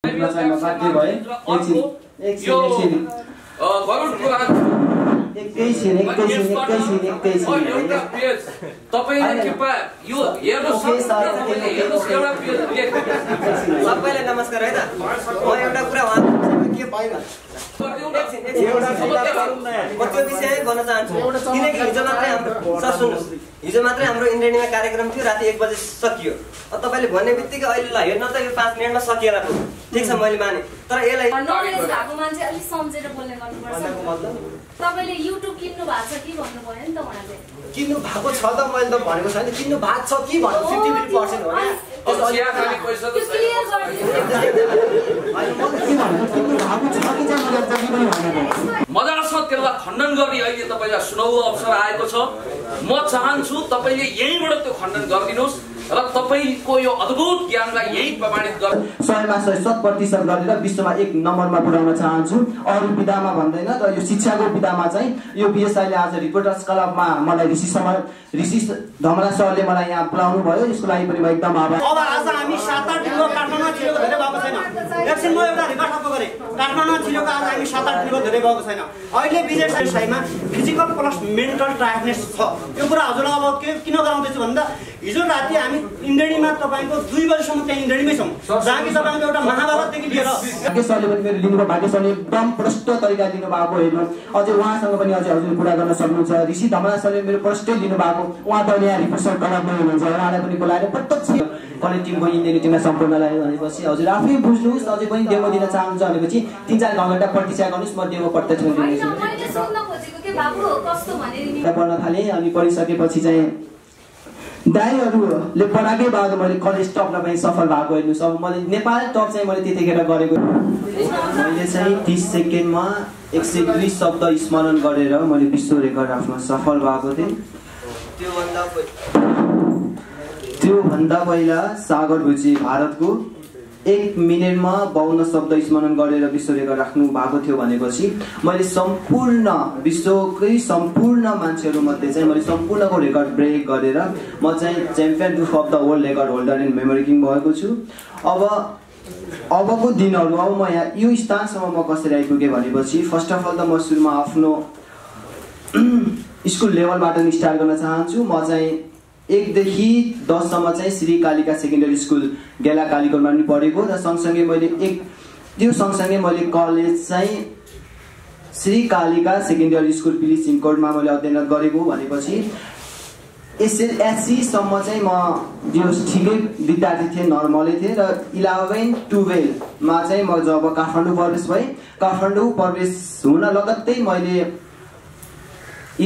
बाध्य भए एकैछिन तपाईले कृपया यो हेर्नुस् सबैलाई नमस्कार है त म एउटा कुरा के पाइन म त्यो विषय भन्न चाहन्छु किनकि हिजो मात्रै हाम्रो इन्द्रेणीमा कार्यक्रम थियो राति 1 बजे सकियो तपाईले भन्ने बित्तिकै अहिले ल हेर्न त यो 5 मिनेटमा सकिएला ठीक छ मैले माने तर यसलाई नलेज भएको मान्छे अलि सम्झेर बोल्ने गर्नुपर्छ तपाईले युट्युब किन्नु भएको छ कि भन्नु भयो नि त उहाँले किन्नु भएको छ त मैले त भनेको छैन किन्नु भएको छ कि भन्नु 50% हो नि चिया खाने पैसा त क्लियर गरिदिनु मजासँग त्यसलाई खण्डन गर्ने अहिले तपाईलाई सुनौलो अवसर आएको छ म चाहन्छु तपाईले यहीँबाट त्यो खण्डन गरिदिनुस् र तपाईको यो अद्भुत ज्ञानलाई यही प्रमाणित गर्नु 100 मा 100% गरेर विश्वमा 1 नम्बरमा पुर्याउन चाहन्छु अरु विधामा भन्दैन र यो शिक्षाको विधामा चाहिँ यो बीएसआईले आज रिपोर्टर्स क्लबमा मलाई ऋषि धमला सरले मलाई यहाँ बोलाउनु भयो यसको लागि पनि म एकदम आभारी अब आज हामी 7-8 दिनको काठमाडौँमा छिरेको धेरै भएको छैन एकछिन म एउटा रिकर्ड अप गरे काठमाडौँमा छिरेको आज हामी 7-8 दिनको धेरै भएको छैन अहिले बीएसआईमा फिजिकल प्लस मेन्टल टायर्डनेस छ यो कुरा हजुरलाई अब किन गराउँदैछु भन्दा हिजो राति हामी इन्द्रेणीमा तपाईको 2 बजेसम्म त्यहाँ इन्द्रेणीमै छौं जहाँ कि तपाईको एउटा महाभारतदेखि लिएर भाग्य सरले पनि मेरो लिनुभयो भाग्य सरले एकदम प्रष्ट तरिका दिनु भएको हेर्नु अझै उहाँसँग पनि अझै हजुर कुरा गर्न सक्नुहुन्छ ऋषि धमला सरले मेरो प्रष्टै दिनु भएको उहाँ त यहाँ रिपोर्टर क्लबमा हुनुहुन्छ उहाँलाई पनि बोलाएर प्रत्यक्ष कलेज टिमको इन्जिनियरिङ टिममा सम्पूर्णलाई भनेपछि हजुर आफै बुझ्नुस् अझै पनि डेमो दिन चाहनुहुन्छ भनेपछि 3-4 घण्टा प्रतीक्षा गर्नुस् म डेमो प्रत्यक्ष दिन्छु मैले सुन्न खोजेको के बाबु कस्तो भनेर पढ्न थाले अनि पढिसकेपछि चाहिँ दाइहरुले बनाएकै बाद मैले कलेज टपमा पनि सफल भएको हेर्नुस् अब मैले नेपाल टप चाहिँ मैले त्यतिखेर गरेको मैले चाहिँ 30 सेकेन्डमा 102 शब्द स्मरण गरेर मैले विश्व रेकर्ड आफ्नो सफल भएको थिएँ त्यो भन्दा पहिला सागर भुजी भारतको 1 मिनेटमा 52 शब्द स्मरण गरेर विश्व रेकर्ड राख्नु भएको थियो भनेपछि मैले सम्पूर्ण विश्वकै सम्पूर्ण मान्छेहरु मध्ये चाहिँ मैले सम्पूर्णको रेकर्ड ब्रेक गरेर म चाहिँ champion of the world record holder in memory king भएको छु अबको दिनहरु अब म यहाँ यो स्थानसम्म म कसरी आइपुगे भनेपछि फर्स्ट अफ अल त म सुरुमा आफ्नो स्कुल लेभलबाट स्टार्ट गर्न चाहन्छु म चाहिँ 1 देखि 10 सम्म चाहिँ श्री कालिका सेकेन्डरी स्कुल गेला कालीकोटमा पनि पढेको र सँगसँगै मैले त्यो सँगसँगै मैले कलेज चाहिँ श्री कालिका सेकेन्डरी स्कुल पिली सिमकोटमा मैले अध्ययन गरेको भनेपछि एसएलएससी सम्म चाहिँ म जो ठिकै विद्यार्थी थिए नर्मलै थिए र 11-12 मा चाहिँ म जब काठमाडौँ प्रवेश भए काठमाडौँ प्रवेश हुन लगत्तै मैले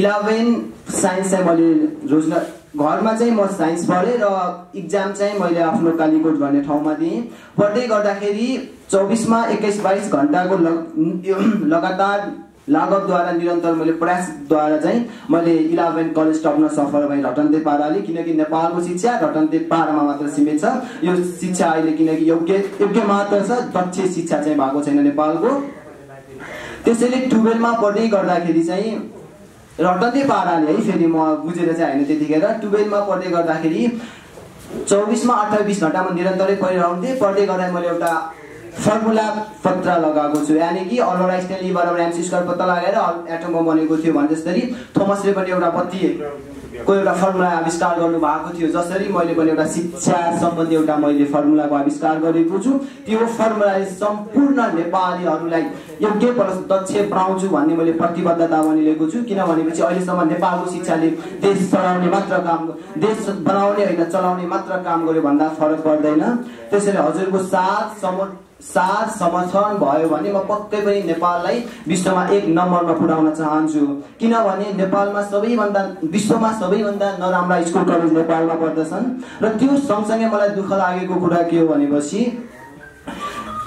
11 साइन्स चाहिँ मैले रोज्न घरमा चाहिँ म साइन्स पढे र एक्जाम चाहिँ मैले आफ्नो कालीकोट भन्ने ठाउँमा दिएँ पढ्दै गर्दाखेरि 24 मा 21-22 घण्टाको लगातार लागतद्वारा निरन्तर मैले प्रयासद्वारा चाहिँ मैले 11 कलेज टप्न सफल भएँ रटन्ते पाराले किनकि नेपालको शिक्षा रटन्ते पारामा मात्र सीमित छ यो शिक्षा अहिले किनकि योग्य मात्र छ दक्ष शिक्षा चाहिँ भएको छैन नेपालको त्यसैले 12 मा पढ्दै गर्दाखेरि चाहिँ रटन्ते पाराले है फेरि म बुझेर चाहिँ हैन त्यतिखेर 12 मा पढ्दै गर्दाखेरि 24 मा 28 घण्टामा निरन्तरै पढिरहन्थे पढ्दै गर्दा मैले एउटा फर्मुला पत्र लगाएको छु यानी कि अल्बर्ट आइन्स्टाइनले बराबर mc स्क्वायर पत्ता लगाएर एटममा बनेको थियो भने जसरी थोमसले पनि एउटा बत्तीको एउटा फर्मुला आविष्कार गर्नु भएको थियो जसरी मैले पनि एउटा शिक्षा सम्बन्धी एउटा मैले फर्मुलाको आविष्कार गरेको छु त्यो फर्मुलाले सम्पूर्ण नेपालीहरुलाई योग्य प्लस दक्ष बनाउँछु भन्ने मैले प्रतिबद्धता पनि लिएको छु किनभनेपछि अहिलेसम्म नेपालको शिक्षाले देश चलाउने मात्र काम देश बनाउने हैन चलाउने मात्र काम गर्यो भन्दा फरक पर्दैन त्यसैले हजुरको साथ समर्थन भयो भने म पक्कै पनि नेपाललाई विश्वमा 1 नम्बरमा पुर्याउन चाहन्छु किनभने नेपालमा सबैभन्दा विश्वमा सबैभन्दा नराम्रा स्कुल कलेज नेपालमा पर्दछन् र त्यो सँगसँगै मलाई दुःख लागेको कुरा के हो भनेपछि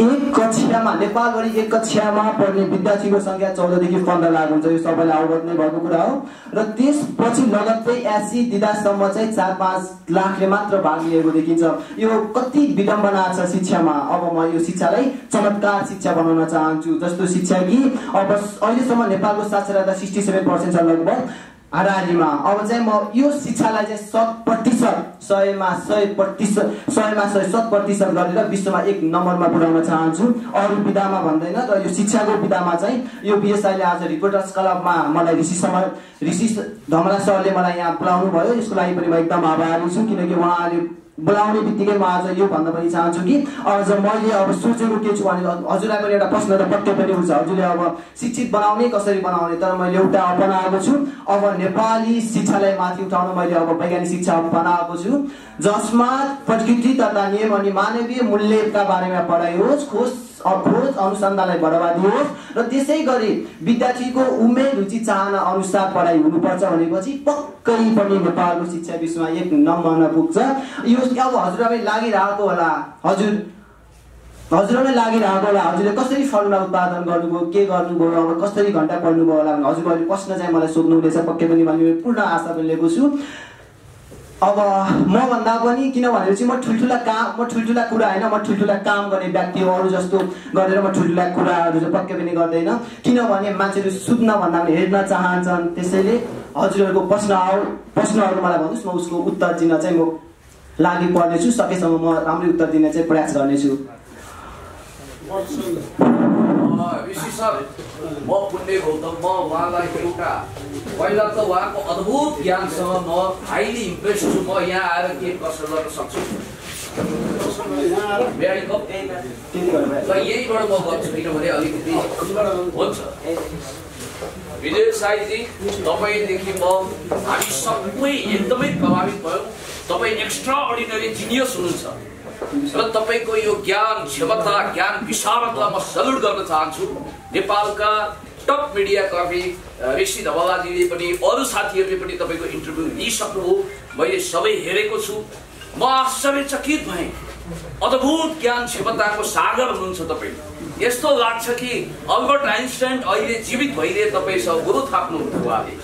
एक कक्षामा नेपालभरि एक कक्षामा पढ्ने विद्यार्थीको संख्या 14 देखि 15 लाख हुन्छ यो सबैलाई अवगत नै भएको कुरा हो र त्यसपछि लगत्तै 80 दिदासम्म चाहिँ 4-5 लाखले मात्र भाग लिएको देखिन्छ यो कति विडम्बना छ शिक्षामा अब म यो शिक्षालाई चमत्कार शिक्षा बनाउन चाहन्छु जस्तो शिक्षा कि अब अहिलेसम्म नेपालको साक्षरता 67% छ लगभग हाराहारीमा अब चाहिँ म यो शिक्षालाई चाहिँ 100% 100% गरेर विश्वमा 1 नम्बरमा पुर्याउन चाहन्छु। अरू विधामा भन्दैन र यो शिक्षाको विधामा चाहिँ यो बिएसआईले आज रिपोर्टर्स क्लबमा मलाई ऋषि धमला सरले मलाई यहाँ बोलाउनु भयो। यसको लागि पनि म एकदम आभारी छु, किनकि उहाँले बोलाउने बित्तिकै म आज यो भन्न पनि चाहन्छु कि अझ मैले अब सोचेको के छु भने हजुरलाई पनि एउटा प्रश्न त पक्कै पनि हुन्छ, हजुरले अब शिक्षित बनाउने कसरी बनाउने, तर मैले एउटा अपनाएको छु। अब नेपाली शिक्षालाई माथि उठाउन मैले अब वैज्ञानिक शिक्षा अपनाएको छु, जसमा प्रकृति तथा नियम अनि मानवीय मूल्यका बारेमा पढाइयोस्, खोज अनुसन्धानलाई बढावा दियोस् र त्यसै गरी विद्यार्थीको उमेर रुचि चाहना अनुसार पढाइ हुनुपर्छ भनेपछि पक्कै पनि नेपालको शिक्षा विश्वमा 1 नम्बरमा पुग्छ। यो अब हजुरलाई लागिरहेको होला, हजुरलाई लागिरहेको होला हजुरले कसरी फर्मुला उत्पादन गर्नुभयो, के गर्नुभयो, अब कसरी घण्टा पढ्नुभयो होला भने हजुरले अहिले प्रश्न चाहिँ मलाई सोध्नुहुनेछ, पक्कै पनि भन्ने पूर्ण आशा पनि लिएको छु। अब म भन्दा पनि किनभने चाहिँ म ठुल्ठुला कुरा होइन, म ठुल्ठुला काम गर्ने व्यक्ति हो, अरू जस्तो गरेर म ठुल्ठुला कुराहरू चाहिँ पक्कै पनि गर्दैन, किनभने मान्छेहरू सुत्न भन्दा पनि हेर्न चाहन्छन्। त्यसैले हजुरहरूको प्रश्नहरू मलाई भन्नुहोस्, म उसको उत्तर दिन चाहिँ म लागि पर्नेछु, सकेसम्म म राम्रै उत्तर दिन चाहिँ प्रयास गर्नेछु। ऋषि सर, म पुण्य गौतम, म उहाँलाई एउटा पहिला त उहाँको अद्भुत ज्ञानसँग म हाइली इम्प्रेस छु। म यहाँ आएर के कसर गर्न सक्छु र यहीबाट म गर्छु, किनभने अलिकति हुन्छ। विजय साईजी, तपाईँदेखि हामी सबै एकदमै प्रभावित भयौँ। तपाईँ एक्स्ट्रा अर्डिनरी जिनियस हुनुहुन्छ र तपाईँको यो ज्ञान क्षमता, ज्ञान विशारदलाई म सल्युट गर्न चाहन्छु। नेपालका टप मिडिया कर्मी ऋषि धमलाजीले पनि अरू साथीहरूले पनि तपाईँको इन्टरभ्यू लिइसक्नुभयो, मैले सबै हेरेको छु। म आश्चर्यचकित भएँ, अद्भुत ज्ञान क्षमताको सागर हुनुहुन्छ तपाईँ। यस्तो लाग्छ कि अल्बर्ट आइन्स्टाइन अहिले जीवित भइदिए तपाईँसँग गुरु थाप्नुहुन्थ्यो उहाँले।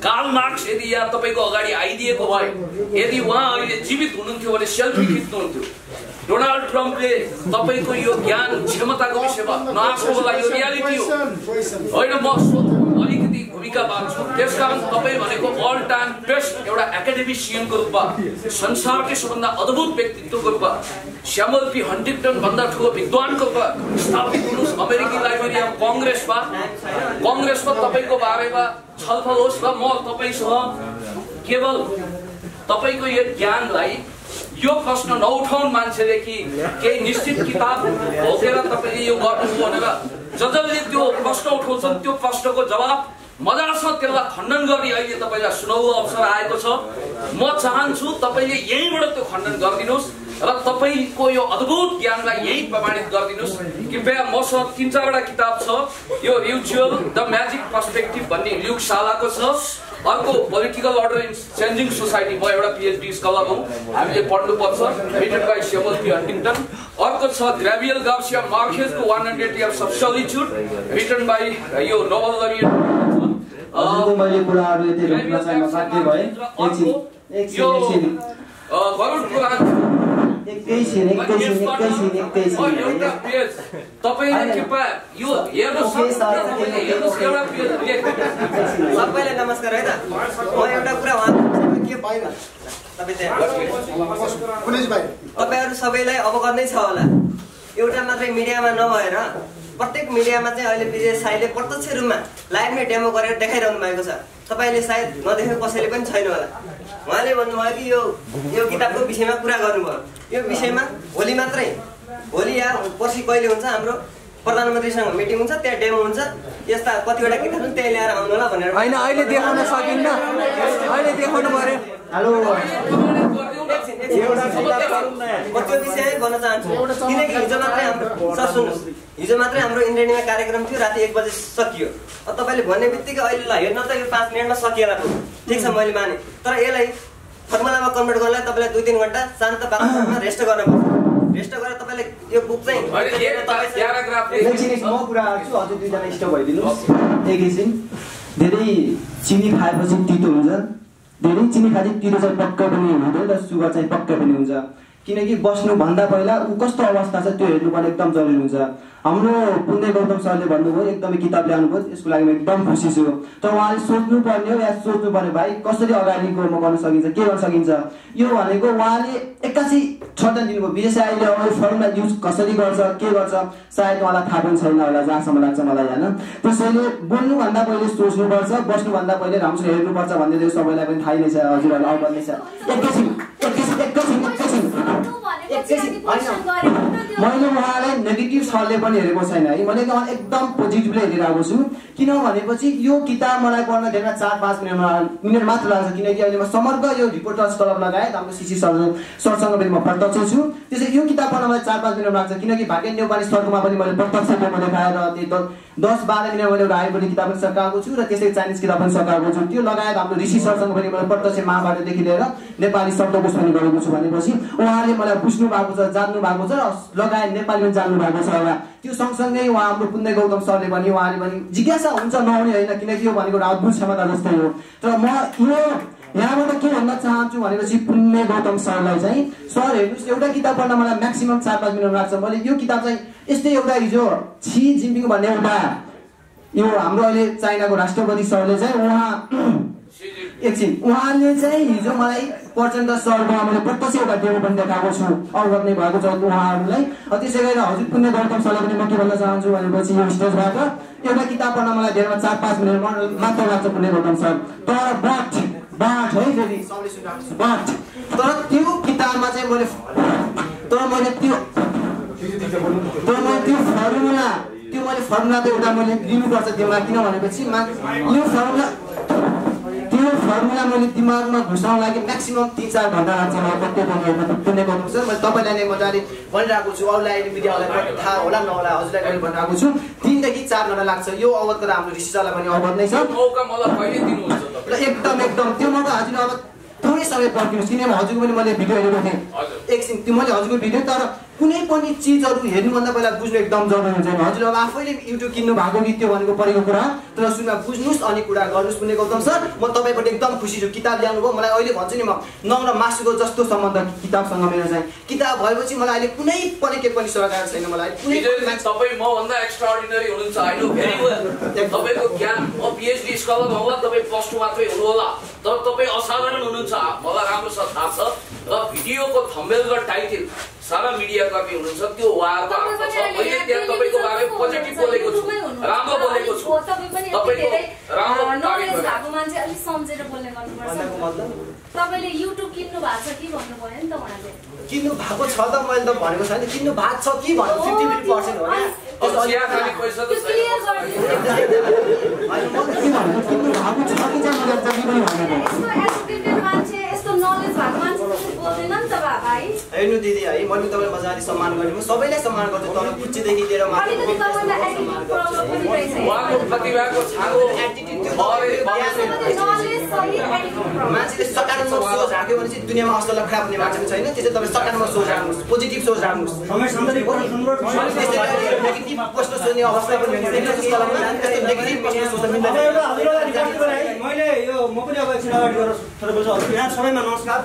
कार्ल मार्क्स यदि यहाँ तपाईँको अगाडि आइदिएको भए, यदि उहाँ अहिले जीवित हुनुहुन्थ्यो भने सेल्फी खिच्नुहुन्थ्यो। डोनाल्ड ट्रम्पले तपाईँको यो ज्ञान क्षमताको विषयमा नआस्नु होला, यो रियालिटी हो होइन। म अलिकति भूमिका बाँध्छु, त्यसकारण तपाईँ भनेको अल टाइम बेस्ट एउटा एकाडेमिसियनको रूपमा, संसारकै सबभन्दा अद्भुत व्यक्तित्वको रूपमा, स्यामुअल पी हन्टिङटन भन्दा ठुलो विद्वानको रूपमा स्थापित हुनुहोस् अमेरिकी लाइब्रेरी अफ कङ्ग्रेसमा तपाईँको बारेमा छलफल होस् र म तपाईँसँग केवल तपाईँको यो ज्ञानलाई यो प्रश्न नउठाउनु मान्छेले कि केही निश्चित किताब भोगेर तपाईँले यो गर्नुभयो भनेर जसले त्यो प्रश्न उठाउँछन् त्यो प्रश्नको जवाब मजासँग त्यसलाई खण्डन गर्ने अहिले तपाईँलाई सुनौलो अवसर आएको छ। म चाहन्छु तपाईँले यहीँबाट त्यो खण्डन गरिदिनुहोस् र तपाईँको यो अद्भुत ज्ञानलाई यही प्रमाणित गरिदिनुहोस्। कृपया मसँग 3-4वटा किताब छ, यो रिचुअल द म्याजिक पर्सपेक्टिभ भन्ने ल्युक सालाको छ, अर्को political order in changing society, म एउटा पिएचडी स्कलर हुँ, हामीले पढ्नुपर्छ, written by Samuel P Huntington. अर्को छ ग्रेभियल गार्सिया मार्केजको 100 Years of Solitude, written by यो नोबल लरियट। मैले कुराहरू यति रोक्न चाहिँ साध्य भए गरुड पुराण एकैछिन तपाईले कृपया यो हेर्नुहोस्, एउटा पेज सबैलाई नमस्कार है त। म एउटा कुरा के भयो तपाईँहरू सबैलाई अवगत नै छ होला, एउटा मात्रै मिडियामा नभएर प्रत्येक मिडियामा चाहिँ अहिले विजय साईले प्रत्यक्ष रूपमा लाइभमै डेमो गरेर देखाइरहनु भएको छ। तपाईँले सायद नदेखेको कसैले पनि छैन होला। उहाँले भन्नुभयो कि यो किताबको विषयमा कुरा गर्नुभयो, यो विषयमा भोलि मात्रै, भोलि या पर्सि कहिले हुन्छ हाम्रो प्रधानमन्त्रीसँग मिटिङ हुन्छ, त्यहाँ डेमो हुन्छ, यस्ता कतिवटा किताब पनि त्यही ल्याएर आउनु होला भनेर। होइन अहिले देखाउन सकिन्न, अहिले देखाउनु पर्यो। हेलो म त्यो विषय भन्न चाहन्छु, किनकि हिजो मात्रै हाम्रो इन्द्रेणीमा कार्यक्रम थियो, राति 1 बजे सकियो। तपाईँले भन्ने बित्तिकै अहिले ल हेर्न त यो 5 मिनटमा सकिएला, ठिक छ मैले माने, तर यसलाई फर्मुलामा कन्भर्ट गर्नलाई तपाईँलाई 2-3 घन्टा शान्त वातावरणमा रेस्ट गर्नुपर्छ। रेस्ट गरेर तपाईँले यो बुक चाहिँ म कुरा गर्छु, हजुर दुईजना स्टप भइदिनुहोस् एकैछिन। धेरै चिनी खाएपछि तितो हुन्छ, धेरै चिनी खाएपछि तितो चाहिँ पक्कै पनि हुँदैन र सुगर चाहिँ पक्कै पनि हुन्छ। किनकि बस्नुभन्दा पहिला ऊ कस्तो अवस्था छ त्यो हेर्नुपर्ने एकदम जरुरी हुन्छ। हाम्रो पुण्य गौतम सरले भन्नुभयो एकदमै किताब ल्याउनुभयो, यसको लागि म एकदम खुसी छु। तर उहाँले सोच्नुपर्ने हो या सोच्नुपर्ने भाइ कसरी अगाडिको म गर्न सकिन्छ, के गर्न सकिन्छ, यो भनेको उहाँले एक्कासी छटन दिनुभयो। विदेशले अब फर्मुला युज कसरी गर्छ, के गर्छ सायद उहाँलाई थाहा पनि छैन होला जहाँसम्म लाग्छ मलाई होइन। त्यसैले बोल्नुभन्दा पहिले सोच्नुपर्छ, बस्नुभन्दा पहिले राम्रोसँग हेर्नुपर्छ भन्ने त्यो सबैलाई पनि थाहै नै छ, हजुरहरूलाई अवगत नै छ। मैले उहाँलाई नेगेटिभ सरले पनि हेरेको छैन है, मैले एकदम पोजिटिभली हेरिरहेको छु। किन भनेपछि यो किताब मलाई पढ्न धेरै 4-5 मिनट मात्र लाग्छ, किनकि अहिले म समग्र यो रिपोर्टर्स क्लब लगायत हाम्रो सिसी सरसँग पनि म प्रत्यक्ष छु। त्यसै यो किताब पढ्न मलाई 4-5 मिनट लाग्छ, किनकि भाग्य नेपाली सरकोमा पनि मैले प्रत्यक्ष डेमो देखाएर त्यो 10-12 मिनट मैले एउटा आयुर्वेदिक किताब पनि सकाएको छु र त्यसै चाइनिज किताब पनि सकाएको छु। त्यो लगायत हाम्रो ऋषि सरसँग पनि मैले प्रत्यक्ष महाभारतदेखि लिएर नेपाली शब्दकोश पनि गरेको छु भनेपछि उहाँले मलाई बुझ्नु भएको छ, जान्नु भएको छ र लगायत नेपाली पनि जान्नु भएको छ होला। त्यो सँगसँगै उहाँ हाम्रो पुण्य गौतम सरले पनि उहाँले पनि जिज्ञासा हुन्छ नहुने होइन, किनकि यो भनेको एउटा अद्भुत क्षमता जस्तै हो। तर म यो यहाँबाट के भन्न चाहन्छु भनेपछि पुण्य गौतम सरलाई चाहिँ सर हेर्नुहोस् एउटा किताब पढ्न मलाई म्याक्सिमम 4-5 मिनट लाग्छ। मैले यो किताब चाहिँ यस्तै एउटा हिजो छि जिनपिङ भन्ने एउटा यो हाम्रो अहिले चाइनाको राष्ट्रपति सरले चाहिँ उहाँले चाहिँ हिजो मलाई प्रचण्ड सरकोमा मैले प्रत्यक्ष एउटा डेमो पनि देखाएको छु, अवगत नै भएको छ उहाँहरूलाई। त्यसै गरेर हजुर पुण्य गौतम सरलाई पनि म के भन्न चाहन्छु भनेपछि यो स्टेजबाट एउटा किताब पढ्न मलाई धेरै 4-5 मिनट मात्र लाग्छ पुण्य गौतम सर। तर बट है फेरि सबले सुनिरहेको छु बट तर त्यो किताबमा चाहिँ मैले फर्मुला त एउटा मैले लिनुपर्छ दिमाग, किन भनेपछि त्यो फर्मुला मैले दिमागमा घुसाउन लागि म्याक्सिमम 3-4 घण्टा लाग्छ मलाई प्रत्येक पुण्य गौतम सर। मैले तपाईँलाई नै मजाले भनिरहेको छु, अरूलाई अहिले मिडियालाई पनि थाहा होला नहोला, हजुरलाई पनि भनिरहेको छु 3 देखि 4 घण्टा लाग्छ। यो अवगत गरेर हाम्रो ऋषि सरलाई पनि अवगत नै छ। एकदम त्यो मौका हजुर अब थोरै समय पर्खिनुहोस्, किनभने हजुरको पनि मैले भिडियो हेरेको थिएँ एकछिन, त्यो मैले हजुरको भिडियो तर कुनै पनि चिजहरू हेर्नुभन्दा पहिला बुझ्नु एकदम जरुरी हुन्छ। हजुर अब आफैले युट्युब किन्नु भएको कि त्यो भनेको परेको कुरा, तर सुनमा बुझ्नुहोस् अनि कुरा गर्नुहोस्। पुण्य गौतम सर म तपाईँबाट एकदम खुसी छु, किताब ल्याउनु भयो। मलाई अहिले भन्छु नि म नङ र मासुको जस्तो सम्बन्ध किताबसँग मेरो चाहिँ, किताब भएपछि मलाई अहिले कुनै पनि के पनि सरकार छैन। मलाई तपाईँ मभन्दा एक्स्ट्राअर्डिनरी हुनुहुन्छ, आई नो भेरी वेल। तपाईँको ज्ञान म पिएचडी स्कलर होला, तपाईँ +2 मात्रै हुनु होला, तर तपाईँ असाधारण हुनुहुन्छ, मलाई राम्रोसँग थाहा छ। र भिडियोको थम्बनेल र टाइटल सारा मिडिया कर्मी हुनुहुन्छ, त्यो उहाँको आत्मा छ। मैले त्यहाँ तपाईँको बारेमा पोजिटिभ बोलेको छु, राम्रो बोलेको छु। तपाईँको राम्रो नलेज भएको मान्छे अलि सम्झेर बोल्ने गर्नुपर्छ। तपाईँले युट्युब किन्नु भएको छ कि भन्नुभयो नि त उहाँले। किन्नु भएको छ त मैले त भनेको छैन, किन्नु भएको छ कि भन्नु 50% हो नि। चिया खाने पैसा त छैन। हेर्नु दिदी है, मैले तपाईँलाई मजाले सम्मान गरेँ, सबैलाई सम्मान गर्छु, तर कुच्चीदेखि लिएर उहाँको प्रतिभाको छानो मान्छेले सकारात्मक सोच राख्यो भने चाहिँ दुनियाँमा असल खराब हुने मान्छे छैन। त्यसै तपाईँ सकारात्मक सोच राख्नुहोस्, पोजिटिभ सोच राख्नुहोस्। नेगेटिभ प्रश्न सोध्ने अवस्था पनि मैले यो म पनि अब एकछिन अगाडि गरेर यहाँ सबैमा नमस्कार।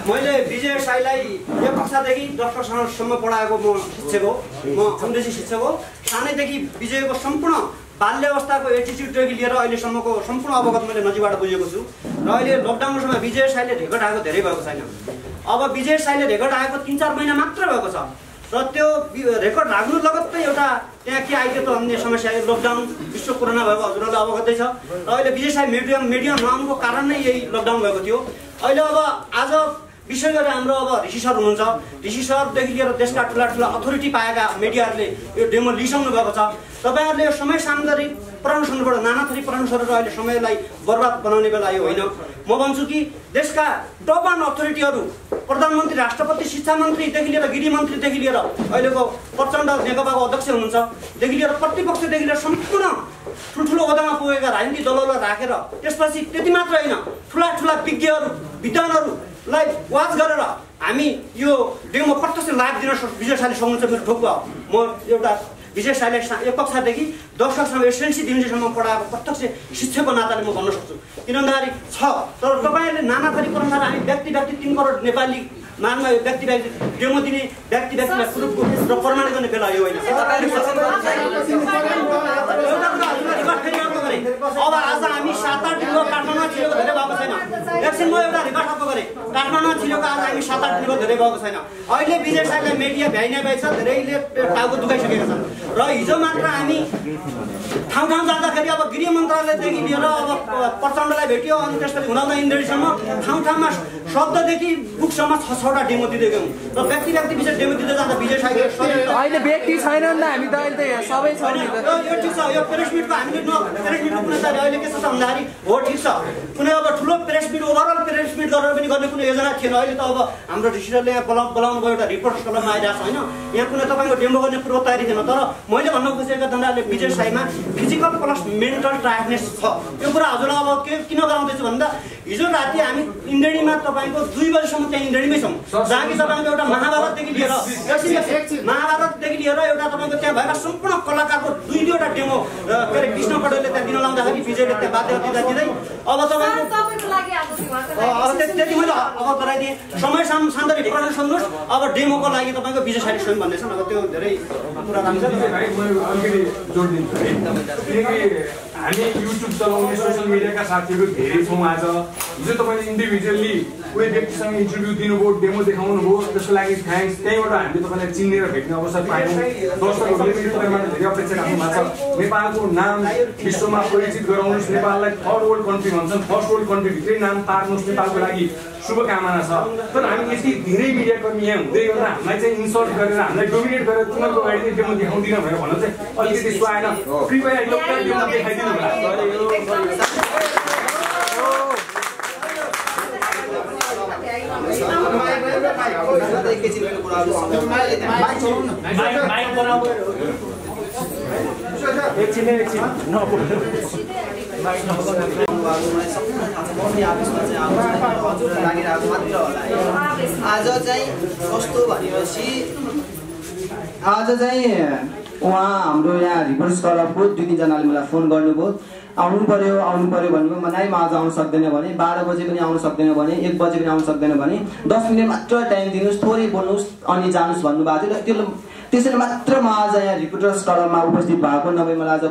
मैले विजय साईलाई 1 कक्षादेखि 10 कक्षासम्म पढाएको म शिक्षक हो, म अङ्ग्रेजी शिक्षक हो। सानैदेखि विजयको सम्पूर्ण बाल्य अवस्थाको एटिच्युडदेखि लिएर अहिलेसम्मको सम्पूर्ण अवगत मैले नजिकबाट बुझेको छु। र अहिले लकडाउनको समय विजय साईले रेकर्ड आएको धेरै भएको छैन। अब विजय साईले रेकर्ड आएको 3-4 महिना मात्र भएको छ, र त्यो रेकर्ड लाग्नु लगत्तै एउटा त्यहाँ के आइदियो त अन्य समस्या, लकडाउन विश्व कोरोना भएको हजुरहरूलाई अवगतै छ। र अहिले विजय साई मिडियम नआउनुको कारण नै यही लकडाउन भएको थियो। अहिले अब आज विशेष गरी हाम्रो अब ऋषि सर हुनुहुन्छ, ऋषि सरदेखि लिएर देशका ठुला अथोरिटी पाएका मिडियाहरूले यो डेमो लिइसक्नु भएको छ। तपाईँहरूले यो समय सामग्री परामर्शबाट नाना थरी परामर्श गरेर अहिले समयलाई बर्बाद बनाउने बेला यो होइन। म भन्छु कि देशका टप 1 अथोरिटीहरू प्रधानमन्त्री, राष्ट्रपति, शिक्षा मन्त्रीदेखि लिएर गृह मन्त्रीदेखि लिएर अहिलेको प्रचण्ड नेकपाको अध्यक्ष हुनुहुन्छदेखि लिएर प्रतिपक्षदेखि लिएर सम्पूर्ण ठुल्ठुलो ओहदामा पुगेका राजनीतिक दलहरूलाई राखेर त्यसपछि त्यति मात्र होइन, ठुला विज्ञहरू विद्वानहरूलाई वाच गरेर हामी यो डेमो प्रत्यक्ष लाइभ दिन विजय साईले सक्नुहुन्छ। मेरो ठोक्पा हो, म एउटा विजय साईले 1 कक्षादेखि 10 कक्षासम्म एसएलसी दिनसम्म पढाएको प्रत्यक्ष शिक्षकको नाताले म भन्न सक्छु। किन भन्दाखेरि छ, तर तपाईँहरूले नाना थरी परम्परा हामी व्यक्ति 3 करोड नेपाली मानमा व्यक्ति डेमो दिने व्यक्तिलाई प्रुफ र प्रमाण गर्ने बेला यो होइन। अब आज हामी 7-8 किलो काठमाडौँमा छिरेको धेरै भएको छैन। एकछिन म एउटा रिकर्ड अफ गरेँ, काठमाडौँमा छिरेको आज हामी 7-8 किलो धेरै भएको छैन। अहिले विजय साईलाई मिडिया भ्याइने भएछ, धेरैले टाउको दुखाइसकेका छन्। र हिजो मात्र हामी ठाउँ जाँदाखेरि अब गृह मन्त्रालयदेखि लिएर अब प्रचण्डलाई भेट्यो, अनि त्यसपछि हुँदा इन्द्रेणीसम्म ठाउँमा शब्ददेखि बुकसम्म 6-6वटा डेमो दिँदै गयौँ। र व्यक्ति विशेष डेमो दिँदै जाँदा विजय साईले अहिले व्यक्ति छैन नि त, हामी त अहिले त सबै छ नि त। यो ठिक छ, यो प्रेस मिटको हामीले प्रेस मिटको कुनै चाहिँ अहिले के छ भन्दाखेरि हो ठिक छ, कुनै अब ठुलो press meet overall press meet गरेर पनि गर्ने कुनै योजना थिएन। अहिले त अब हाम्रो डिसिजनले यहाँ बोलाउनु भयो, एउटा रिपोर्ट कलममा आइरहेको छ होइन। यहाँ कुनै तपाईँको डेमो गर्ने पूर्व तयारी थिएन। तर मैले भन्न खोजेको धन्दाले विजय साईमा फिजिकल प्लस मेन्टल टायर्डनेस छ। यो कुरा हजुरलाई अब किन गराउँदैछु भन्दा हिजो राति हामी इन्द्रेणीमा तपाईँको 2 बजीसम्म त्यहाँ इन्द्रेणीमै छौँ, जहाँ कि तपाईँको एउटा महाभारतदेखि लिएर एउटा तपाईँको त्यहाँ भएका सम्पूर्ण कलाकारको 2-2वटा डेमो के अरे कृष्ण पटेलले त्यहाँ दिन लाउँदाखेरि विजयले त्यहाँ बाध्य दिँदै अब तपाईँको त्यति मैले अवगत गराइदिएँ। समय सान्दर्भिक प्रश्न सोध्नुहोस्। अब डेमोको लागि तपाईँको विजय साईले स्वयं भन्दैछन्। अब त्यो धेरै कुरा राख्छ। अलिकति जोड दिन्छु है, किनकि हामी युट्युब चलाउने सोसियल मिडियाका साथीहरू धेरै छौँ। आज हिजो तपाईँले इन्डिभिजुअली कोही व्यक्तिसँग इन्टरभ्यू दिनुभयो, डेमो देखाउनु भयो, त्यसको लागि थ्याङ्क्स। त्यहीँबाट हामीले तपाईँलाई चिनेर भेट्ने अवसर पायौँ। दर्शकहरूले पनि तपाईँबाट धेरै अपेक्षा राख्नु भएको छ। नेपालको नाम विश्वमा परिचित गराउनुहोस्, नेपाललाई थर्ड वर्ल्ड कन्ट्री भन्छन्, फर्स्ट वर्ल्ड कन्ट्रीभित्रै नाम पार्नुहोस्, नेपालको लागि शुभकामना छ। तर हामी यति धेरै मिडियाकर्मी यहाँ हुँदै गर्दा हामीलाई चाहिँ इन्सल्ट गरेर, हामीलाई डोमिनेट गरेर तिमीहरूको अगाडि चाहिँ डेमो देखाउँदिनँ भनेर भन्न चाहिँ अलिकति त्यस्तो आएन। कृपया एउटा डेमो देखाइदिनु होला। आज चाहिँ कस्तो भनेपछि आज चाहिँ उहाँ हाम्रो यहाँ रिभर्स क्लबको 2-3जनाले मलाई फोन गर्नुभयो, आउनु पर्यो भन्नुभयो। मलाई म आज आउनु सक्दैन भने, 12 बजे पनि आउनु सक्दैन भने, 1 बजे पनि आउनु सक्दैन भने 10 मिनट मात्र टाइम दिनुहोस्, थोरै बोल्नुहोस् अनि जानुहोस् भन्नुभएको थियो। र त्यसैले मात्र म आज यहाँ रिपोर्टर्स क्लबमा उपस्थित भएको। नभए मलाई आज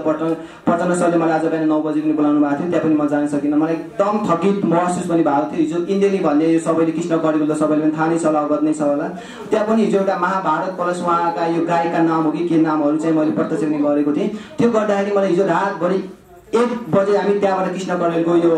पटना सरले मलाई आज बिहान 9 बजे पनि बोलाउनु भएको थियो, त्यहाँ पनि म जान सकिनँ। मलाई एकदम थकित महसुस पनि भएको थियो। हिजो इन्डेली भन्ने यो सबैले कृष्ण कडेल त सबैले पनि थाहा नै छ होला, अवगत नै छ होला। त्यहाँ पनि हिजो एउटा महाभारत प्लस उहाँका यो गायकका नाम हो कि के नामहरू चाहिँ मैले प्रत्यक्ष पनि गरेको थिएँ। त्यो गर्दाखेरि मलाई हिजो रातभरि 1 बजे हामी त्यहाँबाट कृष्ण कडेलको यो